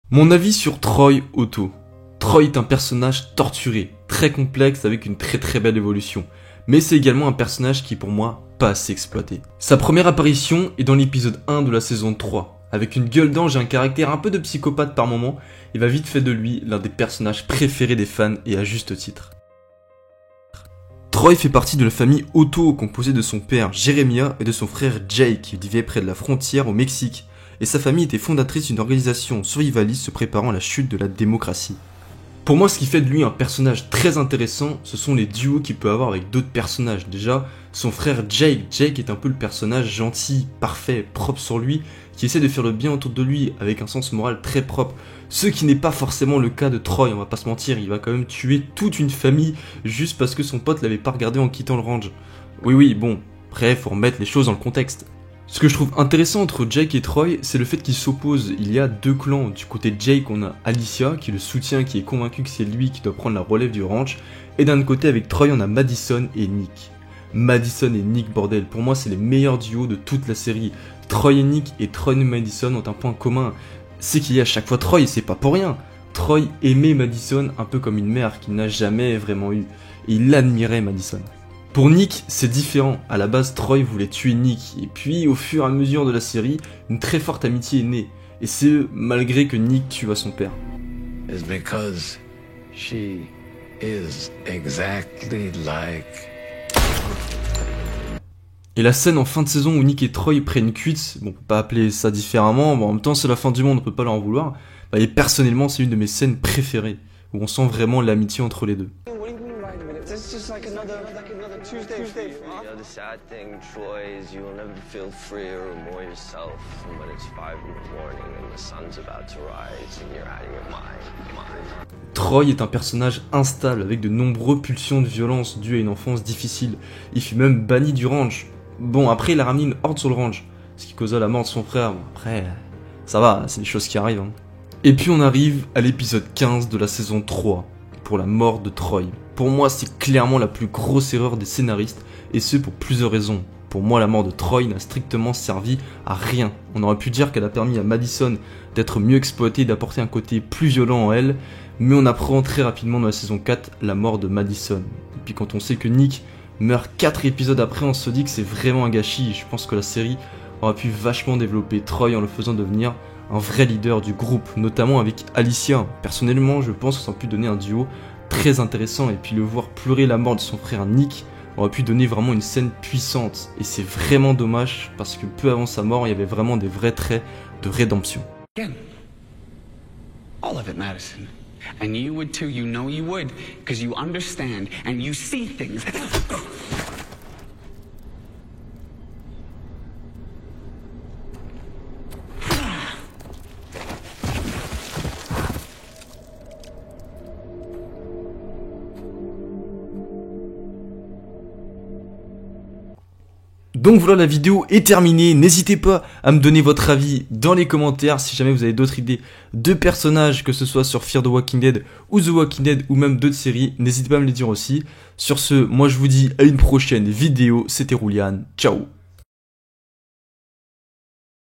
Mon avis sur Troy Otto. Troy est un personnage torturé, très complexe avec une très belle évolution. Mais c'est également un personnage qui est pour moi pas assez exploité. Sa première apparition est dans l'épisode 1 de la saison 3. Avec une gueule d'ange et un caractère un peu de psychopathe par moment, il va vite faire de lui l'un des personnages préférés des fans et à juste titre. Troy fait partie de la famille Otto composée de son père Jeremiah et de son frère Jake qui vivait près de la frontière au Mexique. Et sa famille était fondatrice d'une organisation survivaliste se préparant à la chute de la démocratie. Pour moi, ce qui fait de lui un personnage très intéressant, ce sont les duos qu'il peut avoir avec d'autres personnages. Déjà, son frère Jake est un peu le personnage gentil, parfait, propre sur lui, qui essaie de faire le bien autour de lui avec un sens moral très propre. Ce qui n'est pas forcément le cas de Troy, on va pas se mentir, il va quand même tuer toute une famille juste parce que son pote l'avait pas regardé en quittant le range. Oui, bon, après, faut remettre les choses dans le contexte. Ce que je trouve intéressant entre Jake et Troy, c'est le fait qu'ils s'opposent. Il y a deux clans. Du côté de Jake, on a Alicia, qui le soutient, qui est convaincu que c'est lui qui doit prendre la relève du ranch. Et d'un autre côté, avec Troy, on a Madison et Nick. Madison et Nick, bordel, pour moi, c'est les meilleurs duos de toute la série. Troy et Nick et Troy et Madison ont un point commun. C'est qu'il y a à chaque fois Troy, et c'est pas pour rien. Troy aimait Madison un peu comme une mère qu'il n'a jamais vraiment eue. Et il admirait Madison. Pour Nick, c'est différent. À la base, Troy voulait tuer Nick, et puis au fur et à mesure de la série, une très forte amitié est née. Et c'est malgré que Nick tua son père. Is because she is exactly like. Et la scène en fin de saison où Nick et Troy prennent cuite, bon, on peut pas appeler ça différemment, mais en même temps c'est la fin du monde, on peut pas leur en vouloir. Et personnellement, c'est une de mes scènes préférées, où on sent vraiment l'amitié entre les deux. It's just like another Tuesday. You know, the sad thing, Troy, is you will never feel freer or more yourself than when it's 5 in the morning and the sun's about to rise and you're out of your mind. Troy est un personnage instable avec de nombreuses pulsions de violence dues à une enfance difficile. Il fut même banni du ranch. Bon, après il a ramené une horde sur le ranch, ce qui causa la mort de son frère. Bon, après, ça va, c'est des choses qui arrivent. Et puis on arrive à l'épisode 15 de la saison 3, pour la mort de Troy. Pour moi, c'est clairement la plus grosse erreur des scénaristes, et ce pour plusieurs raisons. Pour moi, la mort de Troy n'a strictement servi à rien. On aurait pu dire qu'elle a permis à Madison d'être mieux exploitée et d'apporter un côté plus violent en elle, mais on apprend très rapidement dans la saison 4 la mort de Madison. Et puis quand on sait que Nick meurt 4 épisodes après, on se dit que c'est vraiment un gâchis. Je pense que la série aurait pu vachement développer Troy en le faisant devenir un vrai leader du groupe, notamment avec Alicia. Personnellement, je pense que ça aurait pu donner un duo très intéressant, et puis le voir pleurer la mort de son frère Nick aurait pu donner vraiment une scène puissante, et c'est vraiment dommage parce que peu avant sa mort il y avait vraiment des vrais traits de rédemption. Again, all of it, Madison. And you would too, you know you would, because you understand and you see things. Donc voilà, la vidéo est terminée, n'hésitez pas à me donner votre avis dans les commentaires si jamais vous avez d'autres idées de personnages, que ce soit sur Fear the Walking Dead ou The Walking Dead ou même d'autres séries, n'hésitez pas à me les dire aussi. Sur ce, moi je vous dis à une prochaine vidéo, c'était Roulian, ciao.